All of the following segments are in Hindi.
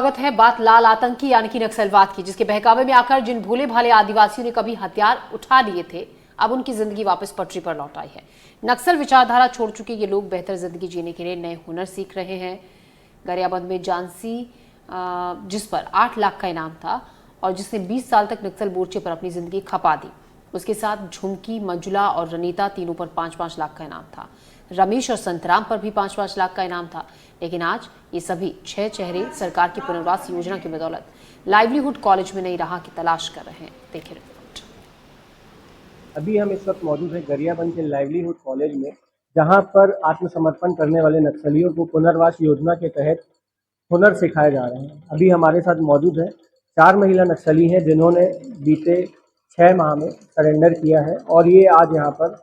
स्वागत है। बात लाल आतंकी यानी कि नक्सलवाद की, जिसके बहकावे में आकर जिन भोले भाले आदिवासियों ने कभी हथियार उठा लिए थे, अब उनकी जिंदगी वापस पटरी पर लौट आई है। नक्सल विचारधारा छोड़ चुके ये लोग बेहतर जिंदगी जीने के लिए नए हुनर सीख रहे हैं। गरियाबंद में झांसी, जिस पर 8 लाख का इनाम था और जिसने 20 साल तक नक्सल मोर्चे पर अपनी जिंदगी खपा दी, उसके साथ झुमकी, मंजुला और रनीता तीनों पर 5-5 लाख का इनाम था। रमेश और संतराम पर भी 5-5 लाख का इनाम था। लेकिन आज ये सभी 6 चेहरे सरकार की पुनर्वास योजना की बदौलत लाइवलीहुड कॉलेज में नई राह की तलाश कर रहे हैं। देखिए रिपोर्ट। अभी हम इस वक्त मौजूद हैं गरियाबंद के लाइवलीहुड कॉलेज में, जहां पर आत्मसमर्पण करने वाले नक्सलियों को पुनर्वास योजना के तहत हुनर सिखाए जा रहे हैं। अभी हमारे साथ मौजूद है 4 महिला नक्सली हैं जिन्होंने बीते 6 माह में सरेंडर किया है और ये आज यहाँ पर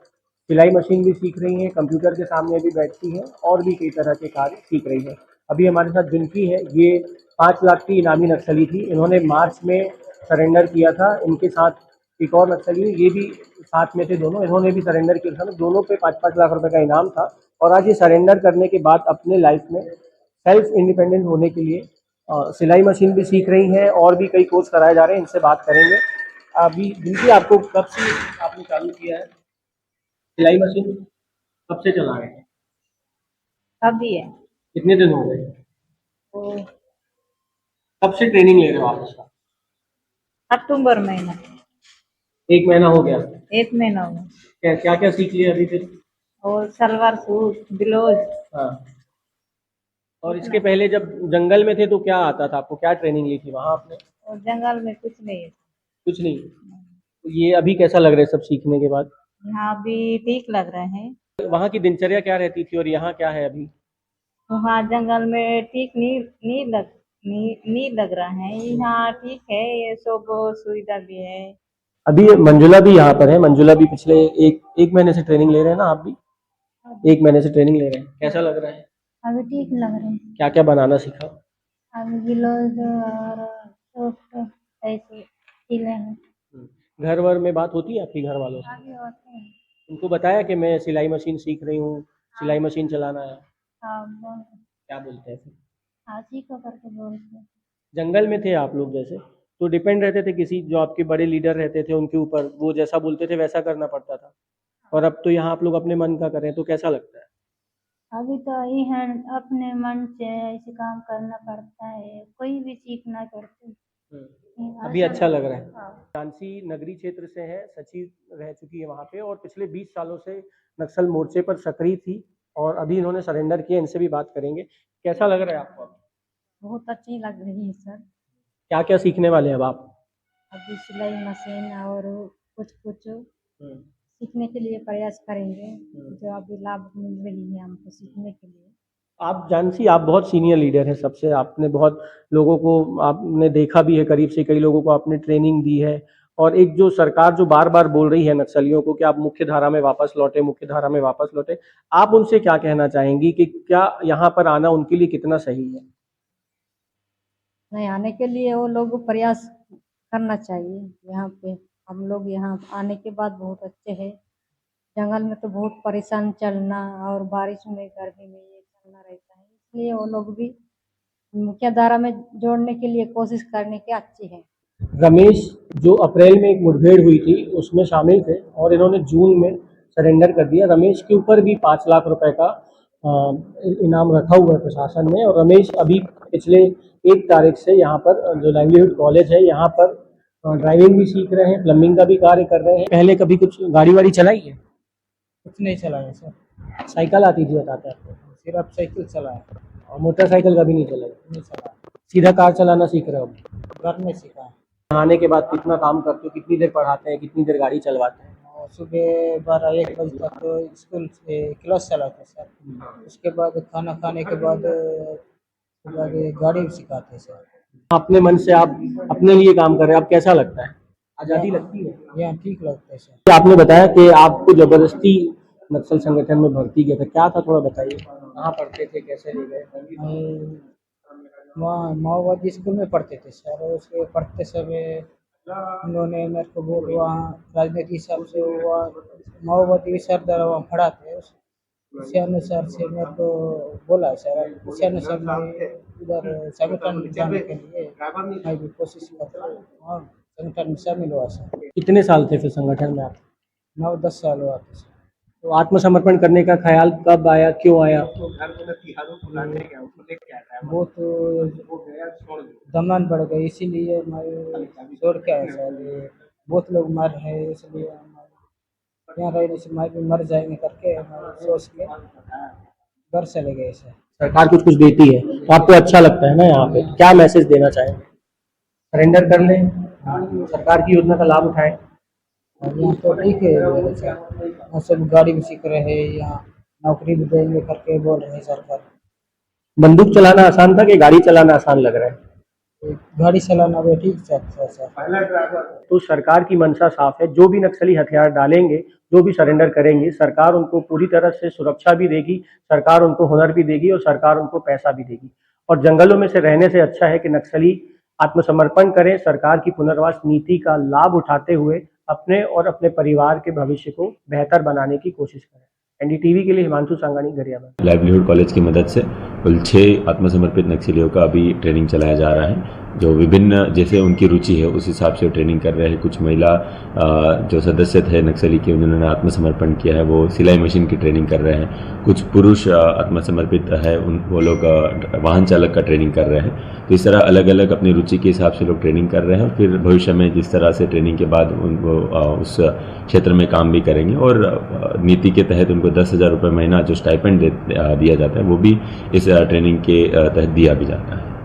सिलाई मशीन भी सीख रही हैं, कंप्यूटर के सामने भी बैठती हैं और भी कई तरह के कार्य सीख रही हैं। अभी हमारे साथ जिनकी है, ये 5 लाख की इनामी नक्सली थी। इन्होंने मार्च में सरेंडर किया था। इनके साथ एक और नक्सली, ये भी साथ में थे दोनों, इन्होंने भी सरेंडर किया था। दोनों पे 5-5 लाख रुपए का इनाम था और आज ये सरेंडर करने के बाद अपने लाइफ में सेल्फ इंडिपेंडेंट होने के लिए सिलाई मशीन भी सीख रही हैं और भी कई कोर्स कराए जा रहे हैं। इनसे बात करेंगे। अभी जिनकी आपको कब से आपने चालू किया है सिलाई मशीन, कब से चला रहे हैं? अभी है कितने दिन हो गए? तो कब से ट्रेनिंग ले रहे हो आप इसका? अक्टूबर महीना 1 महीना हो गया। 1 महीना हुआ। क्या क्या क्या सीख लिया अभी फिर? और सलवार सूट, ब्लाउज। हाँ, और इसके पहले जब जंगल में थे तो क्या आता था आपको? क्या ट्रेनिंग ली थी वहाँ आपने? और जंगल में कुछ नहीं है। कुछ नहीं। तो ये अभी कैसा लग रहा है सब सीखने के बाद? यहाँ भी ठीक लग रहे हैं। वहाँ की दिनचर्या क्या रहती थी और यहाँ क्या है अभी? वहाँ जंगल में ठीक नहीं लग रहा है। यहाँ ठीक है, ये सब सुविधा भी है। अभी मंजुला भी यहाँ पर है। मंजुला भी पिछले एक महीने से ट्रेनिंग ले रहे हैं ना? आप भी 1 महीने से ट्रेनिंग ले रहे हैं। कैसा लग रहा है? अभी ठीक लग रहे हैं। क्या क्या बनाना सीखा? अभी ब्लाउज और सूट ऐसे सिले हैं। घर वर में बात होती है आपकी घर वालों से? आगे होते हैं। उनको बताया कि मैं सिलाई मशीन सीख रही हूँ, सिलाई मशीन चलाना है? हाँ, क्या बोलते हैं फिर? हाँ सीखो करके बोलते हैं। जंगल में थे आप लोग जैसे, तो डिपेंड रहते थे किसी, जो आपके बड़े लीडर रहते थे उनके ऊपर, वो जैसा बोलते थे वैसा करना पड़ता था। और अब तो यहाँ आप लोग अपने मन का करें तो कैसा लगता है? अभी तो यही है, अपने मन से ऐसे काम करना पड़ता है, कोई भी सीखना पड़ता है। अभी अच्छा लग रहा है। हाँ। झांसी नगरी क्षेत्र से है, सचिव रह चुकी है वहाँ पे और पिछले 20 सालों से नक्सल मोर्चे पर सक्रिय थी और अभी इन्होंने सरेंडर किया। इनसे भी बात करेंगे। कैसा लग रहा है आपको? बहुत अच्छी लग रही है सर। क्या क्या सीखने वाले हैं अब आप? अभी सिलाई मशीन और कुछ कुछ हम्म। सीखने के लिए प्रयास करेंगे, जो अभी लाभ मिल रही है हमको सीखने के लिए। आप जानसी, आप बहुत सीनियर लीडर हैं सबसे, आपने बहुत लोगों को आपने देखा भी है करीब से, कई लोगों को आपने ट्रेनिंग दी है। और एक जो सरकार जो बार बार बोल रही है नक्सलियों को कि आप मुख्य धारा में वापस लौटे, मुख्य धारा में वापस लौटे, आप उनसे क्या कहना चाहेंगी कि क्या यहाँ पर आना उनके लिए कितना सही है? नहीं, आने के लिए वो लोग प्रयास करना चाहिए। यहाँ पे हम लोग यहाँ आने के बाद बहुत अच्छे हैं। जंगल में तो बहुत परेशान चलना और बारिश में, गर्मी में ये चलना रहता है, इसलिए वो लोग भी मुख्य धारा में जोड़ने के लिए कोशिश करने के अच्छे हैं। रमेश, जो अप्रैल में एक मुठभेड़ हुई थी उसमें शामिल थे और इन्होंने जून में सरेंडर कर दिया। रमेश के ऊपर भी 5 लाख रुपए का इनाम रखा हुआ है प्रशासन ने और रमेश अभी पिछले 1 तारीख से यहाँ पर जो लाइवलीहुड कॉलेज है यहाँ पर ड्राइविंग भी सीख रहे हैं, प्लम्बिंग का भी कार्य कर रहे हैं। पहले कभी कुछ गाड़ी वाड़ी चलाई है? कुछ नहीं चलाया सर, साइकिल आती थी बताते हैं आपको? सिर्फ साइकिल चलाया। और मोटरसाइकिल कभी नहीं चलाई? नहीं चलाया, सीधा कार चलाना सीख रहे हो? घर में सीखा है। आने के बाद कितना काम करते हो? कितनी देर पढ़ाते हैं, कितनी देर गाड़ी चलवाते हैं? और सुबह 12-1 बजे तक तो स्कूल से क्लास चलाते सर। उसके बाद खाना खाने के बाद गाड़ी भी सिखाते सर। अपने मन से आप अपने लिए काम कर रहे हैं, अब कैसा लगता है? आज़ादी लगती है? यहाँ ठीक लगता है सर। आपने बताया कि आपको जबरदस्ती नक्सल संगठन में भर्ती किया था, क्या था थोड़ा बताइए। कहाँ पढ़ते थे, कैसे ले गए? वहाँ माओवादी स्कूल में पढ़ते थे सर। उसके पढ़ते समय उन्होंने मेरे को बोल, वहाँ राजनीति हिसाब से हुआ, माओवादी सरदार वहाँ पढ़ाते, उसी अनुसार से मेरे को बोला सर, उसी अनुसार मैं उधर संगठन में जाने के लिए मैं भी कोशिश करता हूँ और संगठन में शामिल हुआ सर। कितने साल थे फिर संगठन में आप? 9-10 साल हुआ था सर। तो आत्मसमर्पण करने का ख्याल कब आया, क्यों आया? बहुत दमन बढ़ गई, इसीलिए मैं छोड़ के आया सर। ये बहुत लोग मर रहे हैं, इसलिए मैं यहाँ रहने से मैं भी मर जाएंगे करके मैं सोच के घर चले गए सर। सरकार कुछ कुछ देती है तो आपको अच्छा लगता है ना, यहाँ पे क्या मैसेज देना चाहेंगे? सरेंडर कर लें, सरकार की योजना का लाभ उठाएं। और यहाँ तो ठीक है सर, यहाँ सब गाड़ी भी सीख रहे हैं, यहाँ नौकरी भी देंगे करके बोल रहे हैं सरकार। बंदूक चलाना आसान था कि गाड़ी चलाना आसान लग रहा है? गाड़ी चलाना भी ठीक सर। तो सरकार की मंशा साफ है, जो भी नक्सली हथियार डालेंगे, जो भी सरेंडर करेंगे, सरकार उनको पूरी तरह से सुरक्षा भी देगी, सरकार उनको हुनर भी देगी और सरकार उनको पैसा भी देगी। और जंगलों में से रहने से अच्छा है कि नक्सली आत्मसमर्पण करें, सरकार की पुनर्वास नीति का लाभ उठाते हुए अपने और अपने परिवार के भविष्य को बेहतर बनाने की कोशिश करें। एनडीटीवी के लिए हिमांशु सांगानी, गरियाबंद। लाइवलीहुड कॉलेज की मदद से कुल 6 आत्मसमर्पित नक्सलियों का अभी ट्रेनिंग चलाया जा रहा है, जो विभिन्न जैसे उनकी रुचि है उस हिसाब से ट्रेनिंग कर रहे हैं। कुछ महिला जो सदस्य थे नक्सली के, उन्होंने आत्मसमर्पण किया है, वो सिलाई मशीन की ट्रेनिंग कर रहे हैं। कुछ पुरुष आत्मसमर्पित है, वो लोग वाहन चालक का ट्रेनिंग कर रहे हैं। तो इस तरह अलग अलग अपनी रुचि के हिसाब से लोग ट्रेनिंग कर रहे हैं और फिर भविष्य में जिस तरह से ट्रेनिंग के बाद उनको उस क्षेत्र में काम भी करेंगे और नीति के तहत उनको 10,000 रुपये महीना जो स्टाइपेंड दिया जाता है वो भी इस ट्रेनिंग के तहत दिया भी जाता है।